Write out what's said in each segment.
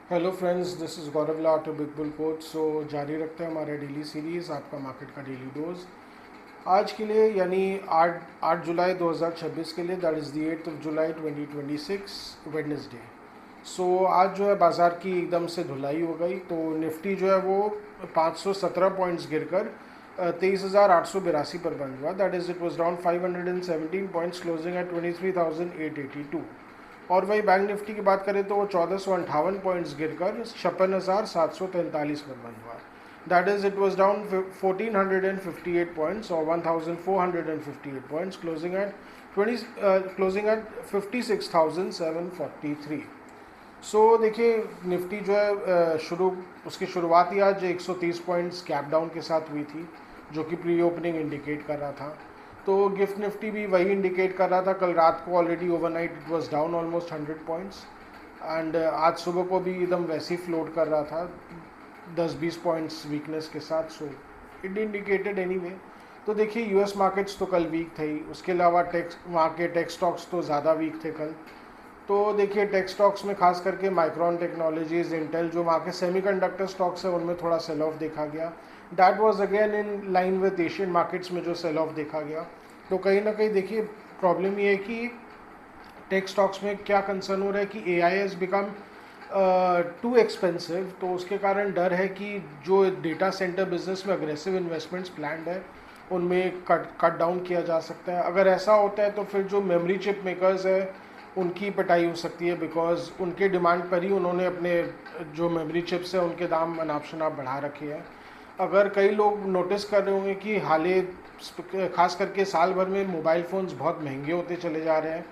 Hello friends, this is Gaurav Lat big bull coach. So जारी रखते हैं हमारे डेली सीरीज़, आपका मार्केट का डेली डोज आज के लिए, यानी 8 जुलाई 2026 के लिए, that is the 8 July 2026 Wednesday. So आज जो है बाज़ार की एकदम से धुलाई हो गई। तो निफ्टी जो है वो 517 पॉइंट्स गिरकर 23,882 पर बंद हुआ। That is it was down 517 points, closing at 23,882। और वही बैंक निफ्टी की बात करें तो वो 1458 पॉइंट्स गिरकर 56,743 पर बंद हुआ। That is it was down 1458 points और 1458 पॉइंट्स, क्लोजिंग एट 56,743। सो देखिए, निफ्टी जो है उसकी शुरुआत ही आज 130 पॉइंट्स गैप डाउन के साथ हुई थी, जो कि प्री ओपनिंग इंडिकेट कर रहा था। तो गिफ्ट निफ्टी भी वही इंडिकेट कर रहा था। कल रात को already overnight it was down almost 100 points, and आज सुबह को भी एकदम वैसे ही फ्लोट कर रहा था 10-20 पॉइंट्स वीकनेस के साथ। So it indicated anyway. तो देखिए, यूएस मार्केट्स तो कल वीक थे ही, उसके अलावा वहाँ के टेक स्टॉक्स तो ज़्यादा वीक थे कल। तो देखिए, टेक स्टॉक्स में खास करके माइक्रॉन टेक्नोलॉजीज, इंटेल, जो वहाँ के सेमीकंडक्टर स्टॉक्स है, उनमें थोड़ा सेल ऑफ देखा गया। That was again in line with Asian markets में जो सेल ऑफ देखा गया। तो कहीं ना कहीं देखिए, प्रॉब्लम ये है कि टेक स्टॉक्स में क्या कंसर्न हो रहा है कि AI has become too expensive. तो उसके कारण डर है कि जो डेटा सेंटर बिजनेस में अग्रेसिव इन्वेस्टमेंट्स प्लान्ड है, उनमें कट डाउन किया जा सकता है। अगर ऐसा होता है तो फिर जो मेमोरी चिप मेकर्स है, उनकी पिटाई हो सकती है, बिकॉज उनके डिमांड पर ही उन्होंने अपने जो मेमोरी चिप्स है उनके दाम अनाप शनाप बढ़ा रखे हैं। अगर कई लोग नोटिस कर रहे होंगे कि खास करके साल भर में मोबाइल फ़ोन्स बहुत महंगे होते चले जा रहे हैं,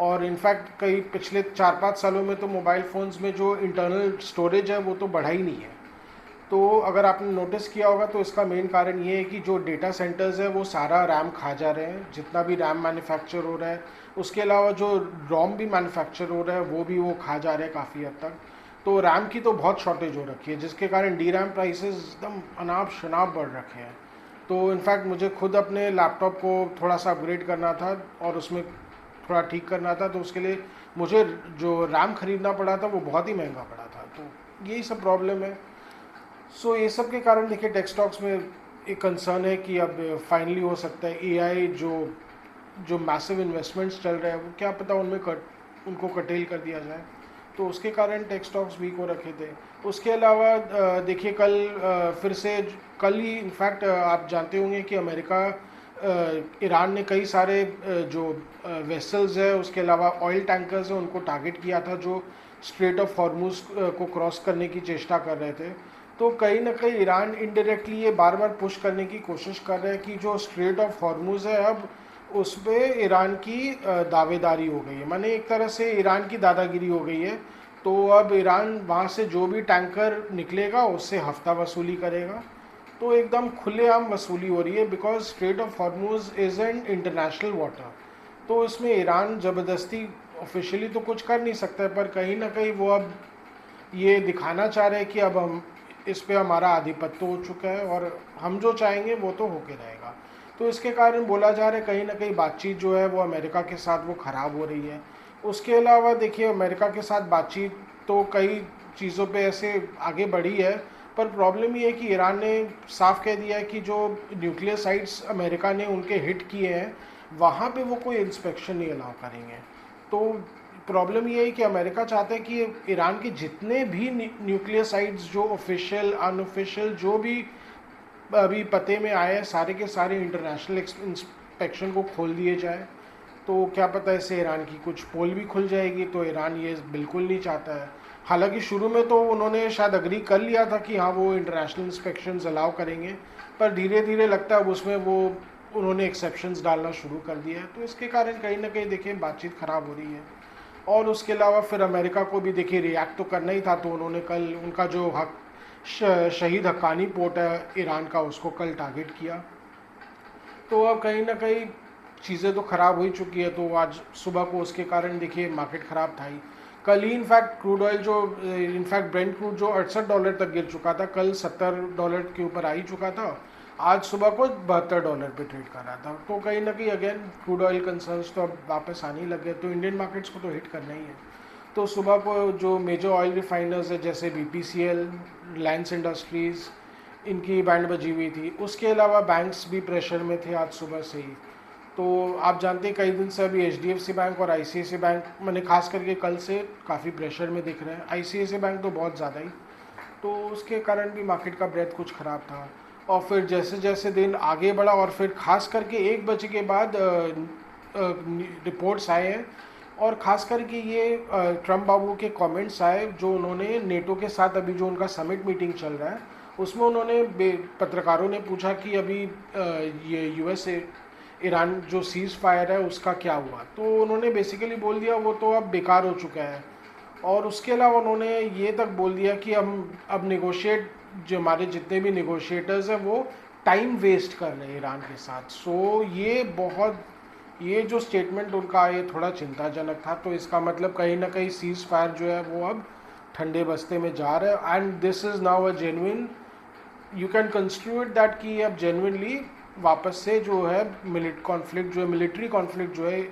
और इनफैक्ट कई पिछले 4-5 सालों में तो मोबाइल फ़ोन्स में जो इंटरनल स्टोरेज है वो तो बढ़ा ही नहीं है। तो अगर आपने नोटिस किया होगा तो इसका मेन कारण ये है कि जो डेटा सेंटर्स है वो सारा रैम खा जा रहे हैं, जितना भी रैम मैन्युफैक्चर हो रहा है। उसके अलावा जो रोम भी मैन्युफैक्चर हो रहा है वो भी वो खा जा रहे हैं काफ़ी हद तक। तो रैम की तो बहुत शॉर्टेज हो रखी है, जिसके कारण डी रैम प्राइसेस एकदम अनाप शनाप बढ़ रखे हैं। तो इनफैक्ट मुझे खुद अपने लैपटॉप को थोड़ा सा अपग्रेड करना था और उसमें थोड़ा ठीक करना था, तो उसके लिए मुझे जो रैम ख़रीदना पड़ा था वो बहुत ही महंगा पड़ा था। तो यही सब प्रॉब्लम है। सो ये सब के कारण देखिए, टेक स्टॉक्स में एक कंसर्न है कि अब फाइनली हो सकता है एआई जो जो मैसिव इन्वेस्टमेंट्स चल रहे हैं, वो क्या पता उनको कटेल कर दिया जाए। तो उसके कारण टेक स्टॉक्स वीक हो रखे थे। उसके अलावा देखिए, फिर से कल ही इनफैक्ट आप जानते होंगे कि अमेरिका ईरान ने कई सारे जो वेसल्स है, उसके अलावा ऑयल टैंकर्स हैं, उनको टारगेट किया था, जो स्ट्रेट ऑफ हॉर्मूज को क्रॉस करने की चेष्टा कर रहे थे। तो कहीं ना कहीं ईरान इनडायरेक्टली ये बार बार पुश करने की कोशिश कर रहा है कि जो स्ट्रेट ऑफ हॉर्मूज है, अब उस पर ईरान की दावेदारी हो गई है, माने एक तरह से ईरान की दादागिरी हो गई है। तो अब ईरान वहाँ से जो भी टैंकर निकलेगा उससे हफ्ता वसूली करेगा। तो एकदम खुलेआम वसूली हो रही है, because straight of Hormuz is an international water. तो इसमें ईरान ज़बरदस्ती ऑफिशियली तो कुछ कर नहीं सकता है, पर कहीं ना कहीं वो अब ये दिखाना चाह रहे हैं कि अब हम इस पे हमारा आधिपत्य हो चुका है और हम जो चाहेंगे वो तो होके रहेगा। तो इसके कारण बोला जा रहा है कहीं ना कहीं बातचीत जो है वो अमेरिका के साथ वो ख़राब हो रही है। उसके अलावा देखिए, अमेरिका के साथ बातचीत तो कई चीज़ों पे ऐसे आगे बढ़ी है, पर प्रॉब्लम ये है कि ईरान ने साफ कह दिया है कि जो न्यूक्लियर साइट्स अमेरिका ने उनके हिट किए हैं, वहाँ पे वो कोई इंस्पेक्शन नहीं अलाउ करेंगे। तो प्रॉब्लम ये है कि अमेरिका चाहता है कि ईरान के जितने भी न्यूक्लियर साइट्स, जो ऑफिशियल अनऑफिशियल जो भी अभी पते में आए हैं, सारे के सारे इंटरनेशनल इंस्पेक्शन को खोल दिए जाए। तो क्या पता इससे ईरान की कुछ पोल भी खुल जाएगी। तो ईरान ये बिल्कुल नहीं चाहता है। हालांकि शुरू में तो उन्होंने शायद अग्री कर लिया था कि हाँ, वो इंटरनेशनल इंस्पेक्शंस अलाउ करेंगे, पर धीरे धीरे लगता है अब उसमें वो उन्होंने एक्सेप्शंस डालना शुरू कर दिया है। तो इसके कारण कहीं ना कहीं देखिए बातचीत ख़राब हो रही है। और उसके अलावा फिर अमेरिका को भी देखिए रिएक्ट तो करना ही था, तो उन्होंने कल उनका जो शहीद हक्कानी पोर्ट है ईरान का, उसको कल टारगेट किया। तो अब कहीं ना कहीं चीज़ें तो ख़राब हो ही चुकी है। तो आज सुबह को उसके कारण देखिए मार्केट ख़राब था ही। कल ही इनफैक्ट क्रूड ऑयल जो इनफैक्ट ब्रेंट क्रूड जो $68 तक गिर चुका था, कल $70 के ऊपर आ ही चुका था। आज सुबह को $72 पे ट्रेड कर रहा था। तो कहीं ना कहीं अगेन क्रूड ऑयल कंसर्न्स तो अब वापस आने ही लग गए, तो इंडियन मार्केट्स को तो हिट करना ही है। तो सुबह को जो मेजर ऑयल रिफाइनर्स है जैसे बीपीसीएल, रिलायंस इंडस्ट्रीज़, इनकी बैंड बजी हुई थी। उसके अलावा बैंक्स भी प्रेशर में थे आज सुबह से ही। तो आप जानते हैं कई दिन से अभी एचडीएफसी बैंक और आईसीआईसीआई बैंक मैंने खास करके कल से काफ़ी प्रेशर में दिख रहे हैं। आईसीआईसीआई बैंक तो बहुत ज़्यादा ही, तो उसके कारण भी मार्केट का ब्रेथ कुछ ख़राब था। और फिर जैसे जैसे दिन आगे बढ़ा और फिर खास करके 1 बजे के बाद रिपोर्ट्स आए हैं, और ख़ास करके ये ट्रम्प बाबू के कमेंट्स आए जो उन्होंने नेटो के साथ अभी जो उनका समिट मीटिंग चल रहा है उसमें उन्होंने पत्रकारों ने पूछा कि अभी ये यूएस ईरान जो सीज़ फायर है उसका क्या हुआ, तो उन्होंने बेसिकली बोल दिया वो तो अब बेकार हो चुका है। और उसके अलावा उन्होंने ये तक बोल दिया कि हम अब निगोशिएट, जो हमारे जितने भी निगोशिएटर्स हैं वो टाइम वेस्ट कर रहे हैं ईरान के साथ। सो ये जो स्टेटमेंट उनका ये थोड़ा चिंताजनक था। तो इसका मतलब कहीं ना कहीं सीज़ फायर जो है वो अब ठंडे बस्ते में जा रहा है, and this is now a genuine, you can construct that कि अब जेन्युइनली वापस से जो है मिलिट्री कॉन्फ्लिक्ट जो है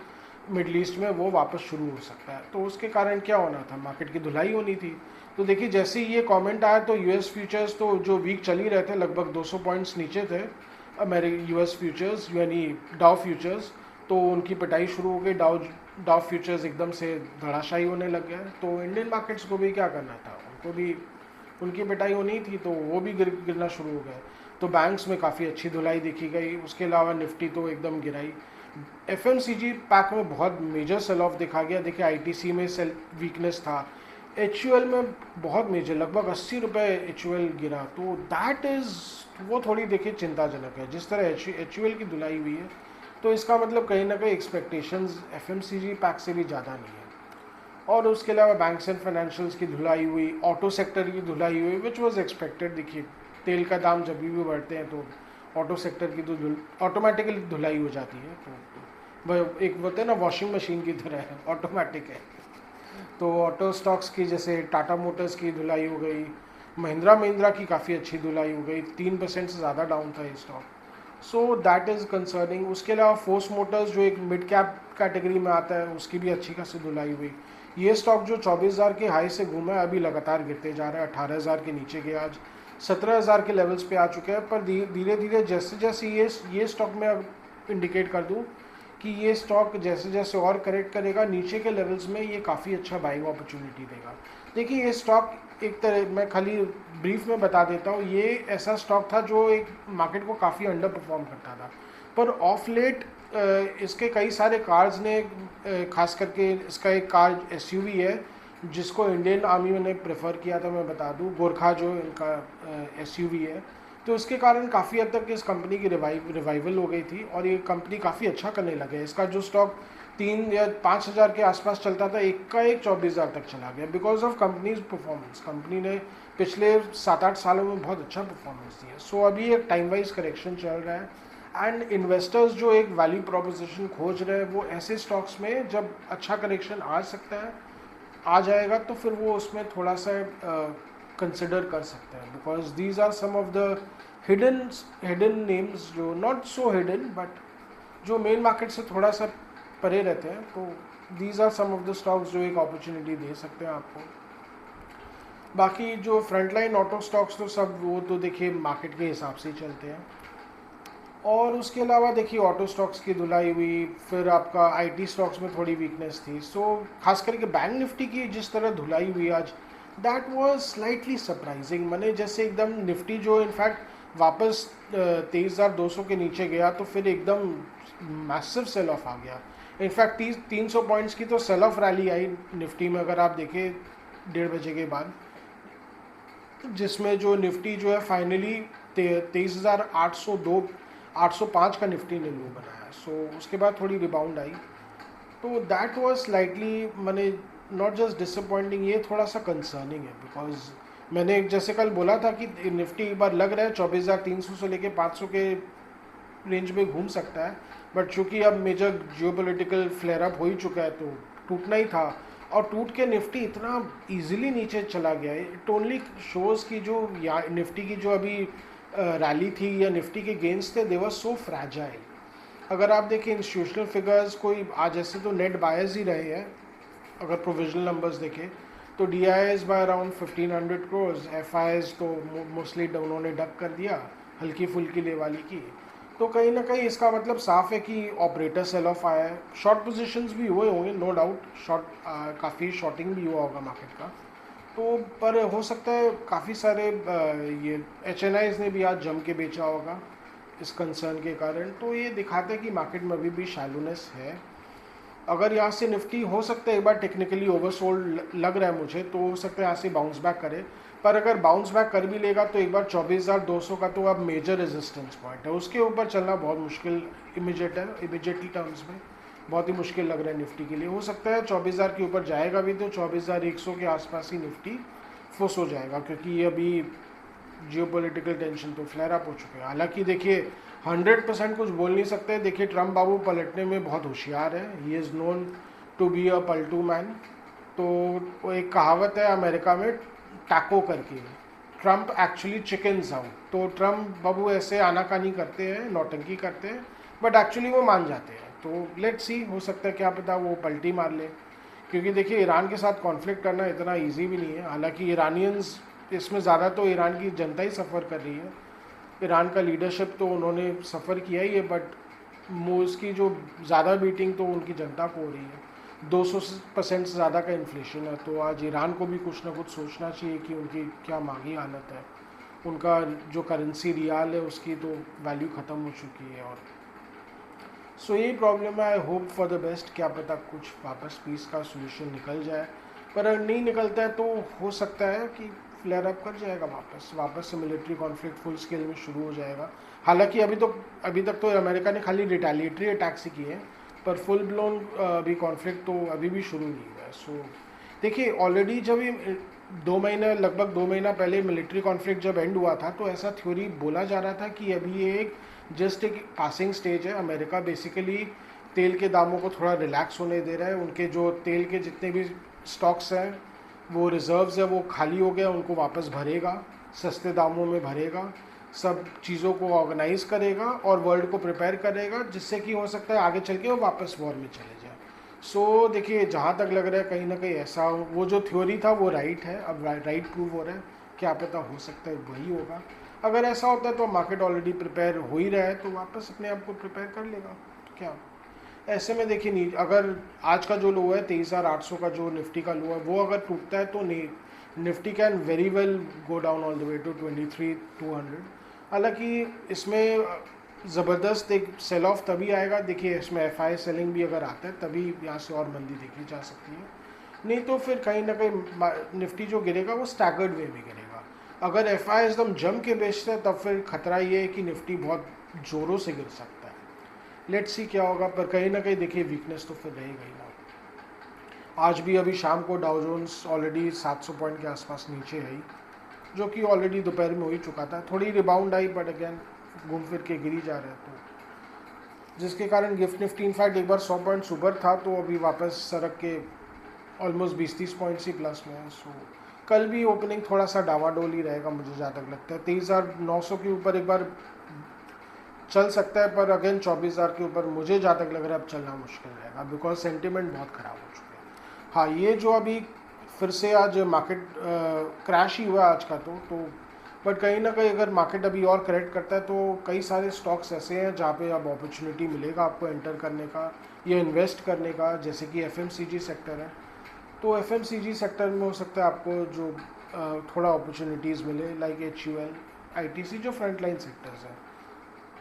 मिडल ईस्ट में वो वापस शुरू हो सकता है। तो उसके कारण क्या होना था, मार्केट की धुलाई होनी थी। तो देखिए जैसे ही ये कमेंट आया तो यूएस फ्यूचर्स तो जो वीक चल ही रहे थे लगभग 200 पॉइंट्स नीचे थे मेरे यूएस फ्यूचर्स यानी डाउ फ्यूचर्स, तो उनकी पिटाई शुरू हो गई। डाउ फ्यूचर्स एकदम से धड़ाशायी होने लग गया। तो इंडियन मार्केट्स को भी क्या करना था, उनको भी उनकी पिटाई होनी थी, तो वो भी गिरना शुरू हो गए। तो बैंक्स में काफ़ी अच्छी धुलाई देखी गई। उसके अलावा निफ्टी तो एकदम गिराई। एफएमसीजी पैक में बहुत मेजर सेल ऑफ देखा गया। देखिए आईटीसी में सेल वीकनेस था, एचयूएल में बहुत मेजर लगभग 80 रुपये एचयूएल गिरा। तो दैट इज़ वो थोड़ी देखिए चिंताजनक है जिस तरह एचयूएल की धुलाई हुई है। तो इसका मतलब कहीं ना कहीं एक्सपेक्टेशंस एफएमसीजी पैक से भी ज़्यादा नहीं है। और उसके अलावा बैंक्स एंड फाइनेंशियल्स की धुलाई हुई, ऑटो सेक्टर की धुलाई हुई, विच वॉज एक्सपेक्टेड। देखिए तेल का दाम जब भी बढ़ते हैं तो ऑटो सेक्टर की तो ऑटोमेटिकली धुलाई हो जाती है। तो वह एक होता है ना वॉशिंग मशीन की तरह है, ऑटोमेटिक है। तो ऑटो स्टॉक्स की जैसे टाटा मोटर्स की धुलाई हो गई, महिंद्रा की काफ़ी अच्छी धुलाई हो गई, 3% से ज़्यादा डाउन था ये stock. So that is concerning. उसके अलावा फोर्स मोटर्स जो एक मिड कैप कैटेगरी में आता है उसकी भी अच्छी खासी धुलाई हुई। ये स्टॉक जो 24,000 के हाई से घूमा है अभी लगातार गिरते जा रहा है, 18,000 के नीचे गया, आज 17,000 के लेवल्स पे आ चुके हैं। पर धीरे धीरे जैसे जैसे ये स्टॉक में अब इंडिकेट कर दूं कि ये स्टॉक जैसे जैसे और करेक्ट करेगा नीचे के लेवल्स में ये काफ़ी अच्छा बाइंग अपॉर्चुनिटी देगा। देखिए ये स्टॉक एक तरह मैं खाली ब्रीफ में बता देता हूँ, ये ऐसा स्टॉक था जो एक मार्केट को काफ़ी अंडर परफॉर्म करता था, पर ऑफ लेट इसके कई सारे कार्स ने खास करके इसका एक कार एसयूवी है जिसको इंडियन आर्मी ने प्रेफर किया था। मैं बता दूं गोरखा जो इनका एसयूवी है, तो इसके कारण काफ़ी हद तक इस कंपनी की रिवाइवल हो गई थी और ये कंपनी काफ़ी अच्छा करने लगे। इसका जो स्टॉक 3 या 5,000 के आसपास चलता था एक का एक 24,000 तक चला गया because of companies performance. Company ने पिछले 7-8 सालों में बहुत अच्छा परफॉर्मेंस दिया। सो अभी एक टाइम वाइज करेक्शन चल रहा है एंड इन्वेस्टर्स जो एक वैल्यू प्रोपोजिशन खोज रहे हैं वो ऐसे स्टॉक्स में जब अच्छा करेक्शन आ सकता है आ जाएगा तो फिर वो उसमें थोड़ा सा कंसिडर कर सकते हैं because these are some of the hidden names जो नॉट सो हिडन बट जो मेन मार्केट से थोड़ा सा परे रहते हैं। तो these are some of the stocks जो एक अपॉर्चुनिटी दे सकते हैं आपको। बाकी जो फ्रंटलाइन ऑटो स्टॉक्स तो सब वो तो देखिए मार्केट के हिसाब से ही चलते हैं। और उसके अलावा देखिए ऑटो स्टॉक्स की धुलाई हुई, फिर आपका आईटी स्टॉक्स में थोड़ी वीकनेस थी। सो खास करके बैंक निफ्टी की जिस तरह धुलाई हुई आज दैट वाज स्लाइटली सरप्राइजिंग। मैंने जैसे एकदम निफ्टी जो इनफैक्ट वापस 23,200 के नीचे गया तो फिर एकदम मैसिव सेल ऑफ आ गया। इनफैक्ट 300 पॉइंट्स की तो सेल ऑफ रैली आई निफ्टी में अगर आप देखें 1:30 बजे के बाद, जिसमें जो निफ्टी जो है फाइनली 23,802 805 का निफ्टी ने लो बनाया। सो उसके बाद थोड़ी रिबाउंड आई। तो दैट वाज स्लाइटली मैंने नॉट जस्ट डिसअपॉइंटिंग, ये थोड़ा सा कंसर्निंग है बिकॉज मैंने जैसे कल बोला था कि निफ्टी एक बार लग रहा है 24,300 से लेके 500 के रेंज में घूम सकता है, बट चूँकि अब मेजर जियोपॉलिटिकल फ्लेयर अप हो ही चुका है तो टूटना ही था और टूट के निफ्टी इतना इजीली नीचे चला गया है। इट ओनली शोज़ की जो निफ्टी की जो अभी रैली थी या निफ्टी के गेंस थे दे वर सो फ्रैजाइल। अगर आप देखें इंस्टीट्यूशनल फिगर्स कोई आज ऐसे तो नेट बायर्स ही रहे हैं अगर प्रोविजनल नंबर्स देखें तो D I is by around 1500 crores, F I S तो मोस्टली उन्होंने डक कर दिया, हल्की फुल्की ले वाली की। तो कहीं ना कहीं इसका मतलब साफ है कि ऑपरेटर सेल ऑफ आया है। शॉर्ट पोजीशंस भी हुए होंगे नो डाउट, काफ़ी शॉर्टिंग भी हुआ होगा मार्केट का। तो पर हो सकता है काफ़ी सारे ये एच एन आईज ने भी आज जम के बेचा होगा इस कंसर्न के कारण। तो ये दिखाता है कि मार्केट में अभी भी शैलोनेस है। अगर यहाँ से निफ्टी हो सकता है एक बार टेक्निकली ओवरसोल्ड लग रहा है मुझे, तो हो सकता है यहाँ से बाउंस बैक करे। पर अगर बाउंस बैक कर भी लेगा तो एक बार 24,200 का तो अब मेजर रेजिस्टेंस पॉइंट है, उसके ऊपर चलना बहुत मुश्किल इमीडिएटली टर्म्स में बहुत ही मुश्किल लग रहा है निफ्टी के लिए। हो सकता है 24,000 के ऊपर जाएगा भी तो 24,100 के आसपास ही निफ्टी फुस हो जाएगा, क्योंकि ये अभी जियोपॉलिटिकल टेंशन तो फ्लेयर अप हो चुके हैं। हालांकि देखिए 100% कुछ बोल नहीं सकते। देखिए ट्रम्प बाबू पलटने में बहुत होशियार है, he is known to be a पलटू मैन। तो वो एक कहावत है अमेरिका में टैको करके, ट्रम्प एक्चुअली चिकन्स आउट। तो ट्रम्प बाबू ऐसे आनाकानी करते हैं, नौटंकी करते हैं, बट एक्चुअली वो मान जाते हैं। तो लेट्स सी, हो सकता है क्या पता वो पलटी मार ले, क्योंकि देखिए ईरान के साथ कॉन्फ्लिक्ट करना इतना ईजी भी नहीं है। हालांकि ईरानियंस इसमें ज़्यादा तो ईरान की जनता ही सफ़र कर रही है, ईरान का लीडरशिप तो उन्होंने सफ़र किया ही है, बट उसकी जो ज़्यादा बीटिंग तो उनकी जनता को हो रही है। 200% से ज़्यादा का इन्फ्लेशन है। तो आज ईरान को भी कुछ ना कुछ सोचना चाहिए कि उनकी क्या मांगी हालत है। उनका जो करेंसी रियाल है उसकी तो वैल्यू ख़त्म हो चुकी है। और सो यही प्रॉब्लम है। I hope for the best, क्या पता कुछ वापस पीस का सोल्यूशन निकल जाए। पर अगर नहीं निकलता है तो हो सकता है कि फ्लेयर अप कर जाएगा, वापस से मिलिट्री कॉन्फ्लिक्ट फुल स्केल में शुरू हो जाएगा। हालांकि अभी तक तो अमेरिका ने खाली रिटेलिएटरी अटैक्स ही किए हैं, पर फुल ब्लोन अभी कॉन्फ्लिक्ट तो अभी भी शुरू नहीं हुआ है। सो देखिए ऑलरेडी जब ये 2 महीने लगभग 2 महीना पहले मिलिट्री कॉन्फ्लिक्ट जब एंड हुआ था तो ऐसा थ्योरी बोला जा रहा था कि अभी ये एक जस्ट एक पासिंग स्टेज है। अमेरिका बेसिकली तेल के दामों को थोड़ा रिलैक्स होने दे रहा है। उनके जो तेल के जितने भी स्टॉक्स हैं, वो रिजर्व्स है, वो खाली हो गया, उनको वापस भरेगा, सस्ते दामों में भरेगा, सब चीज़ों को ऑर्गेनाइज करेगा और वर्ल्ड को प्रिपेयर करेगा, जिससे कि हो सकता है आगे चल के वो वापस वॉर में चले जाए। सो देखिए जहाँ तक लग रहा है कहीं ना कहीं ऐसा वो जो थ्योरी था वो राइट है, अब राइट प्रूव हो रहा है। क्या पता हो सकता है वही होगा। अगर ऐसा होता है तो मार्केट ऑलरेडी प्रिपेयर हो ही रहा है, तो वापस अपने आप को प्रिपेयर कर लेगा। तो क्या ऐसे में देखिए नहीं, अगर आज का जो लो है 23,800 का जो निफ्टी का लो है वो अगर टूटता है तो नहीं, Nifty can very well go down all the way to 23,200। हालांकि इसमें ज़बरदस्त एक सेल ऑफ तभी आएगा, देखिए इसमें एफ आई सेलिंग भी अगर आता है तभी यहाँ से और मंदी देखी जा सकती है। नहीं तो फिर कहीं ना कहीं निफ्टी जो गिरेगा वो स्टैगर्ड वे में गिरेगा। अगर एफ आई एकदम जम के बेचते हैं तब फिर खतरा ये है कि निफ्टी बहुत ज़ोरों से गिर सकता है। लेट्स सी क्या होगा, पर कहीं ना कहीं देखिए वीकनेस तो फिर रहेगा ही ना। आज भी अभी शाम को डाउ जोन्स ऑलरेडी 700 पॉइंट के आसपास नीचे है ही, जो कि ऑलरेडी दोपहर में हो ही चुका था। थोड़ी रिबाउंड आई बट अगेन घूम फिर के गिरी जा रहे हैं, तो जिसके कारण गिफ्ट निफ्टी इनफैक्ट एक बार 100 पॉइंट्स ऊपर था तो अभी वापस सड़क के ऑलमोस्ट 20-30 पॉइंट्स ही प्लस में है। सो कल भी ओपनिंग थोड़ा सा डावाडोल ही रहेगा मुझे जहाँ तक लगता है। 23,900 के ऊपर एक बार चल सकता है, पर अगेन 24,000 के ऊपर मुझे जहाँ तक लग रहा है अब चलना मुश्किल रहेगा, बिकॉज सेंटिमेंट बहुत ख़राब हो चुके हैं। हाँ, ये जो अभी फिर से आज मार्केट क्रैश ही हुआ आज का तो बट कहीं ना कहीं अगर मार्केट अभी और करेक्ट करता है तो कई सारे स्टॉक्स ऐसे हैं जहाँ पे अब अपॉर्चुनिटी मिलेगा आपको एंटर करने का या इन्वेस्ट करने का, जैसे कि एफएमसीजी सेक्टर है। तो एफएमसीजी सेक्टर में हो सकता है आपको जो थोड़ा अपॉर्चुनिटीज़ मिले, लाइक HUL, ITC जो फ्रंट लाइन सेक्टर्स हैं,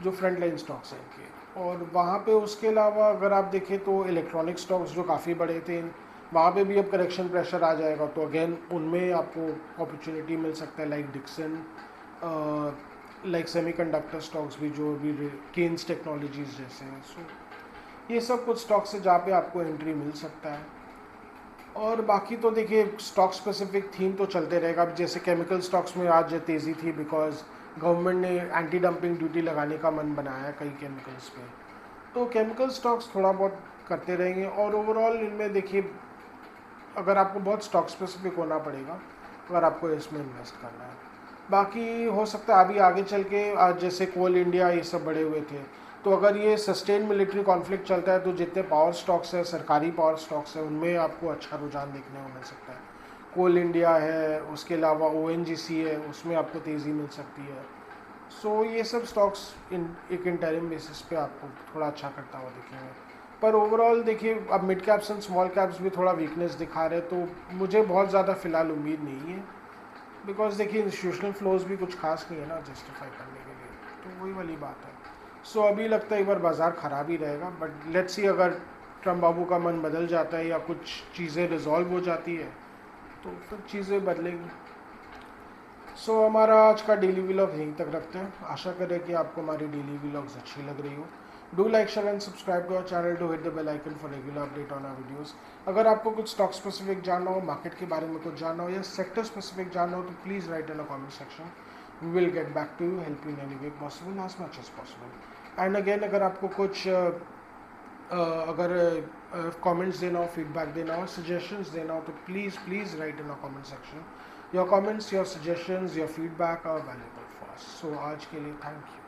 जो फ्रंट लाइन स्टॉक्स हैं इनके। और वहाँ पे उसके अलावा अगर आप देखें तो इलेक्ट्रॉनिक स्टॉक्स जो काफ़ी बड़े थे वहाँ पे भी अब करेक्शन प्रेशर आ जाएगा, तो अगेन उनमें आपको अपॉर्चुनिटी मिल सकता है, like Dixon, like semiconductor stocks भी जो भी केन्स टेक्नोलॉजीज जैसे हैं। सो ये सब कुछ स्टॉक्स है जहाँ पे आपको एंट्री मिल सकता है। और बाकी तो देखिए स्टॉक स्पेसिफिक थीम तो चलते रहेगा। अब जैसे केमिकल स्टॉक्स में आज तेज़ी थी बिकॉज गवर्नमेंट ने एंटी डंपिंग ड्यूटी लगाने का मन बनाया है कई केमिकल्स पे, तो केमिकल स्टॉक्स थोड़ा बहुत करते रहेंगे। और ओवरऑल इनमें देखिए अगर आपको बहुत स्टॉक स्पेसिफिक होना पड़ेगा अगर आपको इसमें इन्वेस्ट करना है। बाकी हो सकता है अभी आगे चल के आज जैसे कोल इंडिया ये सब बड़े हुए थे तो अगर ये सस्टेन मिलिट्री कॉन्फ्लिक्ट चलता है तो जितने पावर स्टॉक्स है, सरकारी पावर स्टॉक्स है, उनमें आपको अच्छा रुझान देखने को मिल सकता है। कोल इंडिया है, उसके अलावा ONGC है, उसमें आपको तेज़ी मिल सकती है। सो ये सब स्टॉक्स एक इंटरिम बेसिस पे आपको थोड़ा अच्छा करता हुआ दिखेंगे। पर ओवरऑल देखिए, अब mid caps and small caps भी थोड़ा वीकनेस दिखा रहे, तो मुझे बहुत ज़्यादा फ़िलहाल उम्मीद नहीं है, बिकॉज देखिए इंस्टीट्यूशनल फ्लोज भी कुछ खास नहीं है ना जस्टिफाई करने के लिए, तो वही वाली बात है। सो अभी लगता है एक बार बाज़ार ख़राब ही रहेगा, बट लेट्स सी अगर ट्रम्प बाबू का मन बदल जाता है या कुछ चीज़ें रिजॉल्व हो जाती है तो फिर चीज़ें बदलेंगी। सो हमारा आज का डेली व्लॉग यहीं तक रखते हैं। आशा करें कि आपको हमारी डेली व्लॉग्स अच्छी लग रही हो। Do like, share and subscribe to our channel to hit the bell icon for regular update on our videos. अगर आपको कुछ स्टॉक स्पेसिफिक जानना हो, मार्केट के बारे में कुछ जानना हो या सेक्टर स्पेसिफिक जानना हो तो please write in the comment section. We will get back to you, help you in any way possible, as much as possible. And again, अगर आपको कुछ अगर कमेंट्स देना हो, फीडबैक देना हो, सजेशंस देना हो तो please write in the comment section. Your comments, your suggestions, your feedback are valuable for us. So आज के लिए थैंक यू।